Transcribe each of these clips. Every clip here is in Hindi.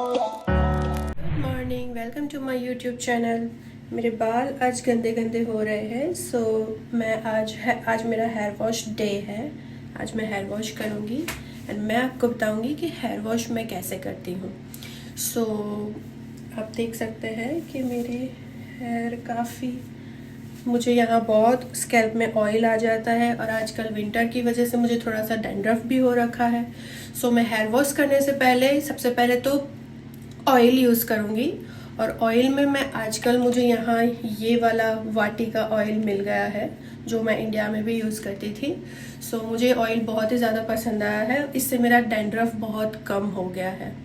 Morning, welcome to my YouTube channel. मेरे बाल आज गंदे गंदे हो रहे हैं, सो मैं आज मेरा हेयर वॉश डे है। आज मैं हेयर वॉश करूँगी एंड मैं आपको बताऊँगी कि हेयर वॉश मैं कैसे करती हूँ। सो आप देख सकते हैं कि मेरे हेयर काफ़ी, मुझे यहाँ बहुत स्कैल्प में ऑयल आ जाता है और आजकल विंटर की वजह से मुझे थोड़ा सा डैंड्रफ भी हो रखा है। सो मैं हेयर वॉश करने से पहले सबसे पहले तो ऑयल यूज़ करूँगी। और ऑयल में मैं आजकल मुझे यहाँ ये वाला वाटी का ऑयल मिल गया है जो मैं इंडिया में भी यूज़ करती थी। सो मुझे ऑयल बहुत ही ज़्यादा पसंद आया है। इससे मेरा डैंड्रफ बहुत कम हो गया है।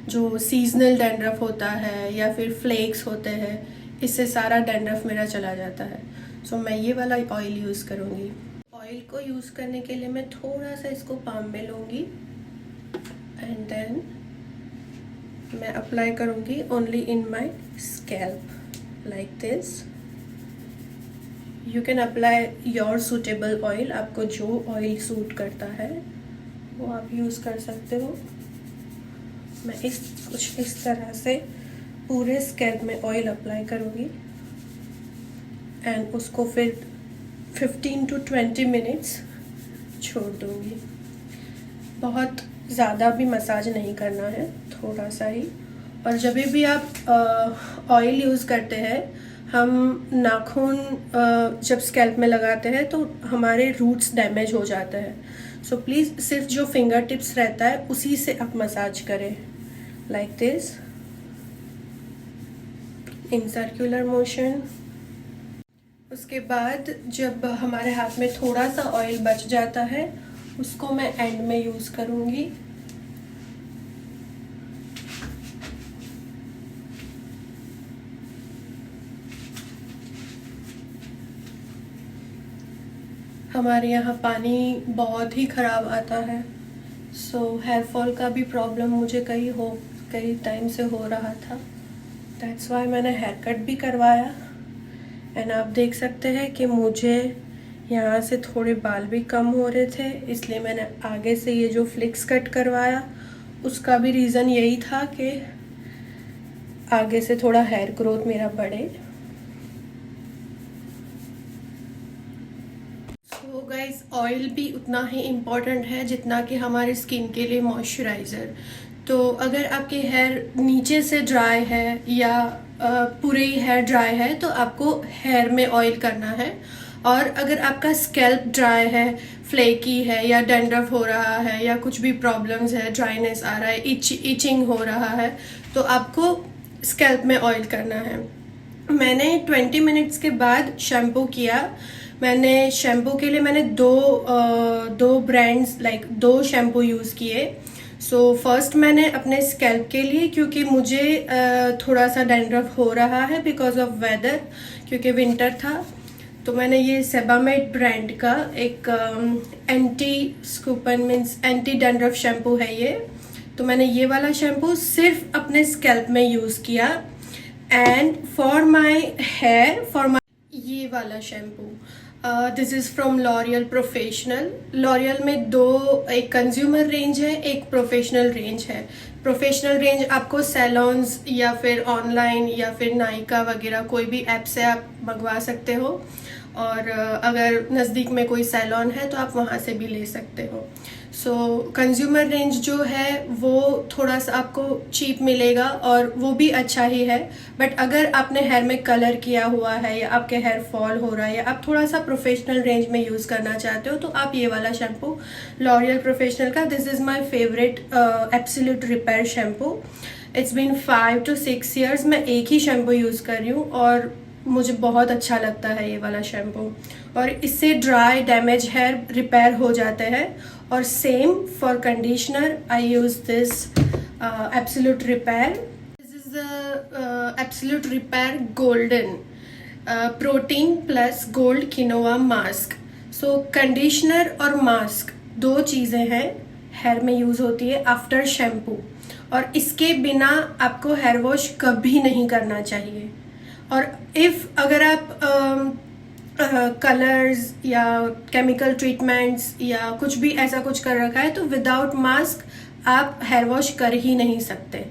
जो सीजनल डैंड्रफ होता है या फिर फ्लेक्स होते हैं, इससे सारा डैंड्रफ मेरा चला जाता है। सो मैं ये वाला ऑयल यूज़ करूँगी। ऑयल को यूज़ करने के लिए मैं थोड़ा सा इसको पाम में लूँगी एंड देन मैं अप्लाई करूँगी only in my scalp like this. You can apply your suitable oil. आपको जो ऑयल सूट करता है वो आप यूज़ कर सकते हो। मैं कुछ इस तरह से पूरे स्कैल्प में ऑयल अप्लाई करूँगी एंड उसको फिर 15 to 20 मिनट्स छोड़ दूँगी। बहुत ज़्यादा भी मसाज नहीं करना है, थोड़ा सा ही। और जब भी आप ऑयल यूज़ करते हैं, हम नाखून जब स्कैल्प में लगाते हैं तो हमारे रूट्स डैमेज हो जाते हैं। सो प्लीज़ सिर्फ जो फिंगर टिप्स रहता है उसी से आप मसाज करें like this in circular motion. उसके बाद जब हमारे हाथ में थोड़ा सा ऑयल बच जाता है, उसको मैं एंड में यूज़ करूँगी। हमारे यहाँ पानी बहुत ही ख़राब आता है। सो हेयर फॉल का भी प्रॉब्लम मुझे कई टाइम से हो रहा था। दैट्स वाई मैंने हेयर कट भी करवाया एंड आप देख सकते हैं कि मुझे यहाँ से थोड़े बाल भी कम हो रहे थे, इसलिए मैंने आगे से ये जो फ्लिक्स कट करवाया। उसका भी रीज़न यही था कि आगे से थोड़ा हेयर ग्रोथ मेरा बढ़े। सो गाइस, ऑयल भी उतना ही इम्पॉर्टेंट है जितना कि हमारे स्किन के लिए मॉइस्चराइज़र। तो अगर आपके हेयर नीचे से ड्राई है या पूरे ही हेयर ड्राई है तो आपको हेयर में ऑयल करना है। और अगर आपका स्कैल्प ड्राई है, फ्लेकी है या डैंड्रफ हो रहा है या कुछ भी प्रॉब्लम्स है, ड्राइनेस आ रहा है, इचिंग हो रहा है, तो आपको स्कैल्प में ऑयल करना है। मैंने 20 मिनट्स के बाद शैम्पू किया। मैंने शैम्पू के लिए मैंने दो ब्रांड्स दो शैम्पू यूज़ किए। सो फर्स्ट मैंने अपने स्कैल्प के लिए, क्योंकि मुझे थोड़ा सा डैंड्रफ हो रहा है बिकॉज ऑफ वेदर, क्योंकि विंटर था, तो मैंने ये सेबामेड ब्रांड का एक एंटी डैंड्रफ शैम्पू है ये। तो मैंने ये वाला शैम्पू सिर्फ अपने स्कैल्प में यूज़ किया। एंड फॉर माई हेयर ये वाला shampoo this is from L'Oréal professional. L'Oréal में एक कंज्यूमर रेंज है, एक प्रोफेशनल रेंज है। प्रोफेशनल रेंज आपको सैलॉन्स या फिर ऑनलाइन या फिर नायका वगैरह कोई भी ऐप से आप मंगवा सकते हो। और अगर नज़दीक में कोई सैलॉन है तो आप वहाँ से भी ले सकते हो। सो कंज्यूमर रेंज जो है वो थोड़ा सा आपको चीप मिलेगा और वो भी अच्छा ही है। बट अगर आपने हेयर में कलर किया हुआ है या आपके हेयर फॉल हो रहा है या आप थोड़ा सा प्रोफेशनल रेंज में यूज़ करना चाहते हो तो आप ये वाला शैम्पू लॉरियल प्रोफेशनल का, this is my favourite absolute repair shampoo. It's been 5 to 6 years मैं एक ही शैम्पू यूज़ कर रही हूँ और मुझे बहुत अच्छा लगता है ये वाला शैम्पू। और इससे ड्राई डैमेज हेयर रिपेयर हो जाते हैं। और same for conditioner I use this absolute repair. This is the absolute repair golden protein plus gold quinoa mask. So conditioner और मास्क दो चीज़ें हैं हेयर में यूज़ होती है आफ्टर शैम्पू, और इसके बिना आपको हेयर वॉश कभी नहीं करना चाहिए। और अगर आप कलर्स या केमिकल ट्रीटमेंट्स या कुछ भी ऐसा कुछ कर रखा है तो विदाउट मास्क आप हेयर वॉश कर ही नहीं सकते।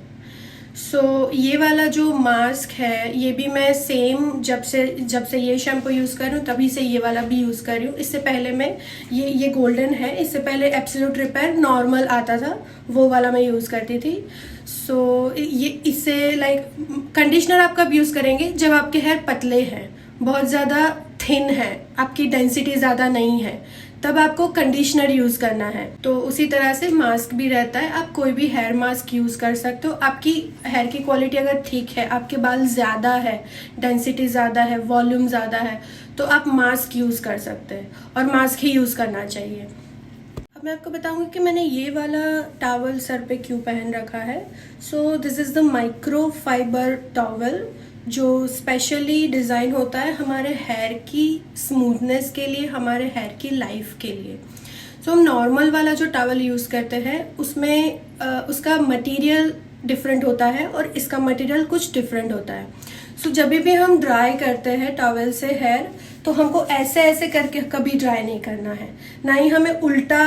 सो ये वाला जो मास्क है ये भी मैं सेम जब से ये शैम्पू यूज़ कर रही हूँ तभी से ये वाला भी यूज़ कर रही हूँ। इससे पहले मैं ये गोल्डन है, इससे पहले एब्सोल्यूट रिपेयर नॉर्मल आता था वो वाला मैं यूज़ करती थी। सो ये इससे लाइक कंडीशनर आप कब यूज़ करेंगे, जब आपके हेयर पतले हैं, बहुत ज़्यादा थिन है, आपकी डेंसिटी ज़्यादा नहीं है, तब आपको कंडीशनर यूज़ करना है। तो उसी तरह से मास्क भी रहता है, आप कोई भी हेयर मास्क यूज़ कर सकते हो। आपकी हेयर की क्वालिटी अगर ठीक है, आपके बाल ज़्यादा है, डेंसिटी ज़्यादा है, वॉल्यूम ज़्यादा है, तो आप मास्क यूज़ कर सकते हैं और मास्क ही यूज़ करना चाहिए। अब मैं आपको बताऊंगी कि मैंने ये वाला टॉवल सर पे क्यों पहन रखा है। So this is the micro fibre towel जो स्पेशली डिज़ाइन होता है हमारे हेयर की स्मूथनेस के लिए, हमारे हेयर की लाइफ के लिए। सो हम नॉर्मल वाला जो टॉवल यूज़ करते हैं उसमें उसका मटेरियल डिफरेंट होता है और इसका मटेरियल कुछ डिफरेंट होता है। सो जब भी हम ड्राई करते हैं टॉवल से हेयर, तो हमको ऐसे ऐसे करके कभी ड्राई नहीं करना है, ना ही हमें उल्टा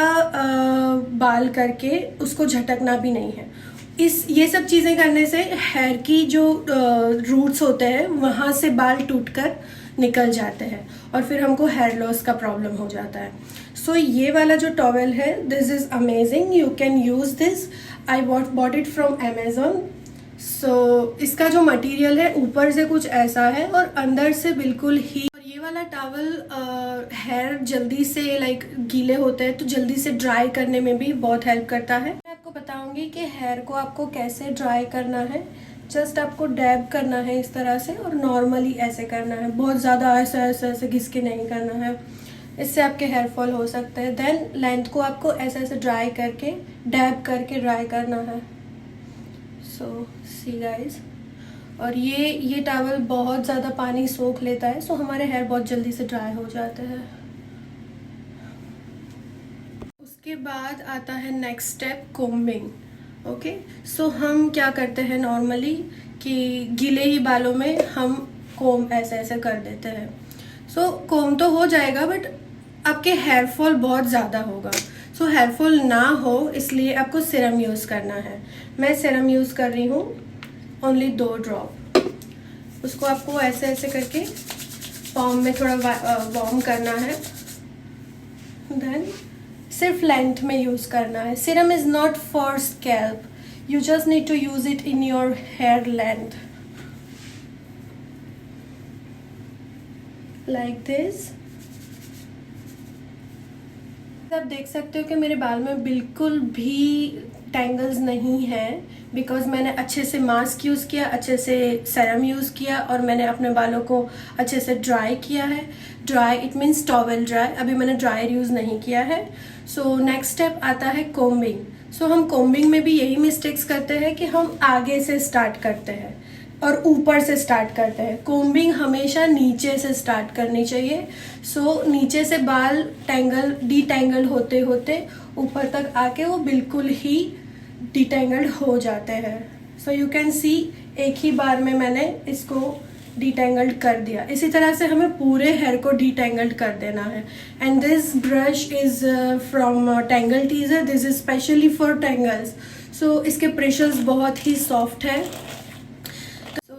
बाल करके उसको झटकना भी नहीं है। ये सब चीज़ें करने से हेयर की जो रूट्स होते हैं वहाँ से बाल टूटकर निकल जाते हैं और फिर हमको हेयर लॉस का प्रॉब्लम हो जाता है। सो ये वाला जो टॉवल है, this is amazing, you can use this. I bought it from Amazon. So इसका जो मटेरियल है ऊपर से कुछ ऐसा है और अंदर से बिल्कुल ही, और ये वाला टॉवल हेयर जल्दी से लाइक गीले होते हैं तो जल्दी से ड्राई करने में भी बहुत हेल्प करता है। मैं आपको बताऊंगी कि हेयर को आपको कैसे ड्राई करना है। जस्ट आपको डैब करना है इस तरह से और नॉर्मली ऐसे करना है, बहुत ज़्यादा ऐसे ऐसे ऐसे घिस के नहीं करना है, इससे आपके हेयर फॉल हो सकते हैं। देन लेंथ को आपको ऐसे ऐसे ड्राई करके डैब करके ड्राई करना है। सो सी गाइज, और ये टॉवल बहुत ज़्यादा पानी सोख लेता है, सो हमारे हेयर बहुत जल्दी से ड्राई हो जाते हैं। उसके बाद आता है नेक्स्ट स्टेप, कोम्बिंग। ओके, सो हम क्या करते हैं नॉर्मली कि गीले ही बालों में हम कोम ऐसे ऐसे कर देते हैं। सो कोम तो हो जाएगा बट आपके हेयर फॉल बहुत ज़्यादा होगा। सो हेयर फॉल ना हो इसलिए आपको सीरम यूज़ करना है। मैं सीरम यूज़ कर रही हूँ, ओनली 2 ड्रॉप। उसको आपको ऐसे ऐसे करके पाम में थोड़ा वार्म करना है, देन सिर्फ लेंथ में यूज़ करना है। Serum is not for scalp, you just need to use it in your hair length like this. आप देख सकते हो कि मेरे बाल में बिल्कुल भी टैंगल्स नहीं है, बिकॉज मैंने अच्छे से मास्क यूज़ किया, अच्छे से सीरम यूज़ किया और मैंने अपने बालों को अच्छे से ड्राई किया है। Dry it means towel dry, अभी मैंने ड्रायर यूज़ नहीं किया है। सो नेक्स्ट स्टेप आता है कोम्बिंग। सो हम कोम्बिंग में भी यही मिस्टेक्स करते हैं कि हम आगे से स्टार्ट करते हैं और ऊपर से स्टार्ट करते हैं। कोम्बिंग हमेशा नीचे से स्टार्ट करनी चाहिए। सो नीचे से बाल डिटेंगल होते होते ऊपर तक आके वो बिल्कुल ही डिटेंगल्ड हो जाते हैं। सो यू कैन सी एक ही बार में मैंने इसको डिटेंगल्ड कर दिया। इसी तरह से हमें पूरे हेयर को डिटेंगल्ड कर देना है। And this brush is from Tangle Teezer, this is specially for tangles. So इसके प्रेशर्स बहुत ही सॉफ्ट है।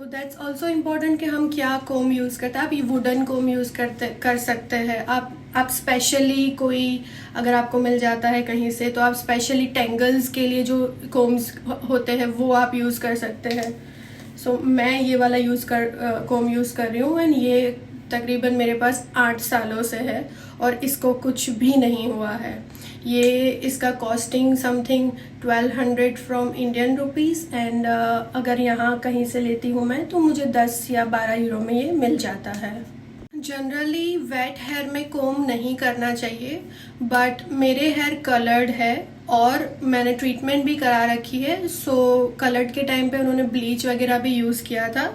दैट्स ऑल्सो इम्पॉर्टेंट कि हम क्या कोम यूज़ करते हैं। आप ये वुडन कोम यूज़ कर सकते हैं। आप स्पेशली कोई अगर आपको मिल जाता है कहीं से तो आप स्पेशली टैंगल्स के लिए जो कोम्स होते हैं वो आप यूज़ कर सकते हैं। सो मैं ये वाला कोम यूज़ कर रही हूँ एंड ये तकरीबन मेरे पास 8 सालों से है और इसको कुछ भी नहीं हुआ है। ये इसका costing something 1200 from Indian rupees and अगर यहाँ कहीं से लेती हूँ मैं तो मुझे 10 या 12 यूरो में ये मिल जाता है। जनरली वेट हेयर में कोम नहीं करना चाहिए, बट मेरे हेयर कलर्ड है और मैंने ट्रीटमेंट भी करा रखी है। सो कलर्ड के टाइम पे उन्होंने ब्लीच वगैरह भी यूज़ किया था।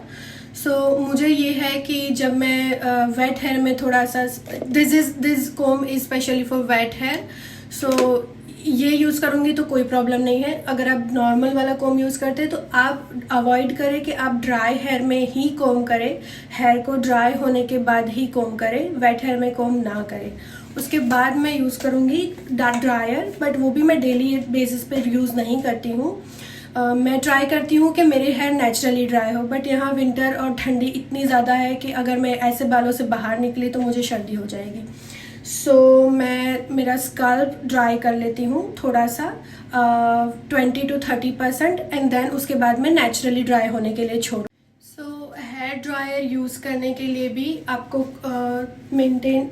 सो मुझे ये है कि जब मैं वेट हेयर में थोड़ा सा this comb is specially for wet hair, so ये यूज़ करूँगी तो कोई प्रॉब्लम नहीं है। अगर आप नॉर्मल वाला कोम यूज़ करते हैं तो आप अवॉइड करें कि आप ड्राई हेयर में ही कोम करें, हेयर को ड्राई होने के बाद ही कोम करें, वेट हेयर में कोम ना करें। उसके बाद मैं यूज़ करूँगी ड्रायर, बट वो भी मैं डेली बेसिस पे यूज़ नहीं करती हूँ। मैं ट्राई करती हूँ कि मेरे हेयर नेचुरली ड्राई हो, बट यहाँ विंटर और ठंडी इतनी ज़्यादा है कि अगर मैं ऐसे बालों से बाहर निकली तो मुझे सर्दी हो जाएगी। सो मैं मेरा स्कल्प ड्राई कर लेती हूँ थोड़ा सा 20 to 30%, एंड देन उसके बाद मैं नेचुरली ड्राई होने के लिए छोड़। सो हेयर ड्रायर यूज़ करने के लिए भी आपको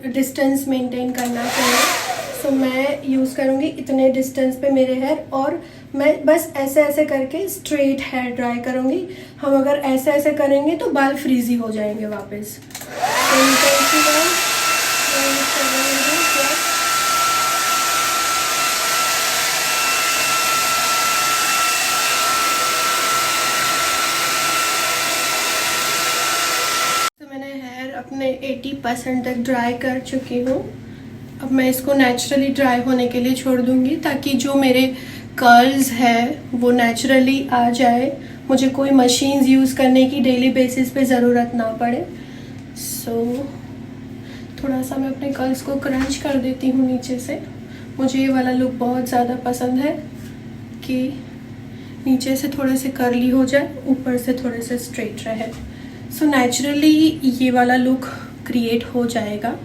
डिस्टेंस मेंटेन करना चाहिए। सो मैं यूज़ करूँगी इतने डिस्टेंस पे मेरे हेयर, और मैं बस ऐसे ऐसे करके स्ट्रेट हेयर ड्राई करूँगी। हम अगर ऐसे ऐसे करेंगे तो बाल फ्रीजी हो जाएंगे वापस। तो मैंने हेयर अपने 80% तक ड्राई कर चुकी हूँ। अब मैं इसको नेचुरली ड्राई होने के लिए छोड़ दूँगी, ताकि जो मेरे कर्ल्स है वो नेचुरली आ जाए, मुझे कोई मशीन्स यूज़ करने की डेली बेसिस पे ज़रूरत ना पड़े। सो थोड़ा सा मैं अपने कर्ल्स को क्रंच कर देती हूँ नीचे से। मुझे ये वाला लुक बहुत ज़्यादा पसंद है कि नीचे से थोड़े से कर्ली हो जाए, ऊपर से थोड़े से स्ट्रेट रहे। सो नेचुरली ये वाला लुक क्रिएट हो जाएगा।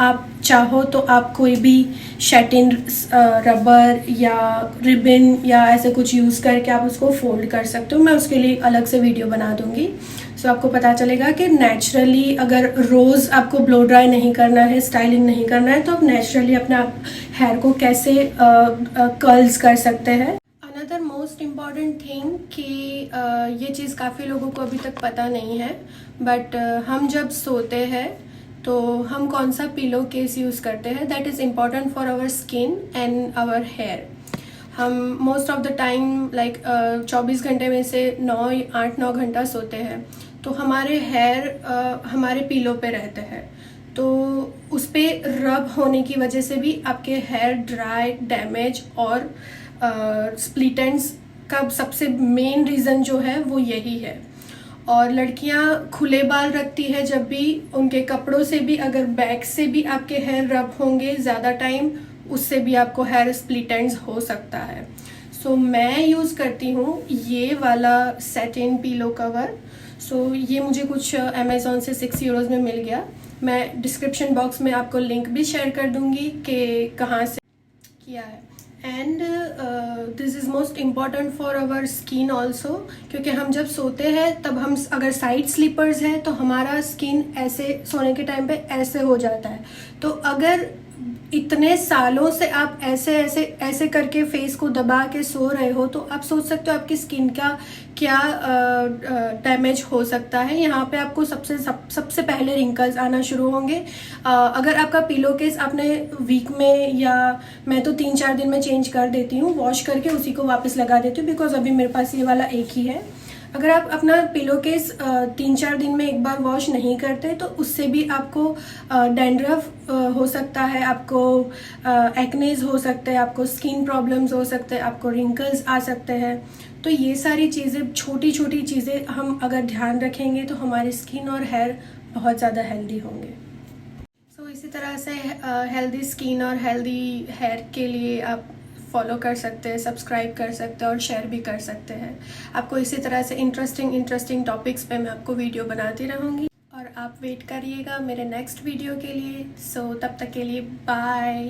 आप चाहो तो आप कोई भी शैटिन रबर या रिबन या ऐसे कुछ यूज़ करके आप उसको फोल्ड कर सकते हो। मैं उसके लिए अलग से वीडियो बना दूंगी। सो आपको पता चलेगा कि नेचुरली अगर रोज़ आपको ब्लो ड्राई नहीं करना है, स्टाइलिंग नहीं करना है, तो आप नेचुरली अपना हेयर को कैसे कर्ल्स कर सकते हैं। अनदर मोस्ट इम्पॉर्टेंट थिंग कि ये चीज़ काफ़ी लोगों को अभी तक पता नहीं है, बट हम जब सोते हैं तो हम कौन सा पिलो केस यूज़ करते हैं, that is important for our skin and our hair. हम मोस्ट ऑफ द टाइम 24 घंटे में से 8-9 घंटा सोते हैं, तो हमारे हेयर हमारे पिलो पे रहते हैं, तो उस पर रब होने की वजह से भी आपके हेयर ड्राई, डैमेज और स्प्लिट एंड्स का सबसे मेन रीज़न जो है वो यही है। और लड़कियां खुले बाल रखती है जब भी, उनके कपड़ों से भी अगर बैक से भी आपके हेयर रब होंगे ज़्यादा टाइम, उससे भी आपको हेयर स्प्लिट एंड्स हो सकता है। सो मैं यूज़ करती हूँ ये वाला सैटिन पिलो कवर। सो ये मुझे कुछ अमेज़ॉन से 6 यूरोज़ में मिल गया। मैं डिस्क्रिप्शन बॉक्स में आपको लिंक भी शेयर कर दूँगी कि कहाँ से किया है। And this is most important for our skin also, क्योंकि हम जब सोते हैं तब हम अगर साइड स्लीपर्स है तो हमारा स्किन ऐसे सोने के टाइम पे ऐसे हो जाता है। तो अगर इतने सालों से आप ऐसे ऐसे ऐसे करके फेस को दबा के सो रहे हो, तो आप सोच सकते हो आपकी स्किन का क्या डैमेज हो सकता है। यहाँ पे आपको सबसे पहले रिंकल्स आना शुरू होंगे। अगर आपका पिलो केस आपने वीक में, या मैं तो 3-4 दिन में चेंज कर देती हूँ, वॉश करके उसी को वापस लगा देती हूँ, बिकॉज अभी मेरे पास ये वाला एक ही है। अगर आप अपना पिलो केस 3-4 दिन में एक बार वॉश नहीं करते, तो उससे भी आपको डैंड्रफ हो सकता है, आपको एक्नेज हो सकते हैं, आपको स्किन प्रॉब्लम्स हो सकते हैं, आपको रिंकल्स आ सकते हैं। तो ये सारी चीज़ें, छोटी छोटी चीज़ें हम अगर ध्यान रखेंगे तो हमारी स्किन और हेयर बहुत ज़्यादा हेल्दी होंगे। सो इसी तरह से हेल्दी स्किन और हेल्दी हेयर के लिए आप फॉलो कर सकते हैं, सब्सक्राइब कर सकते हैं और शेयर भी कर सकते हैं। आपको इसी तरह से इंटरेस्टिंग टॉपिक्स पे मैं आपको वीडियो बनाती रहूँगी, और आप वेट करिएगा मेरे नेक्स्ट वीडियो के लिए। सो तब तक के लिए बाय।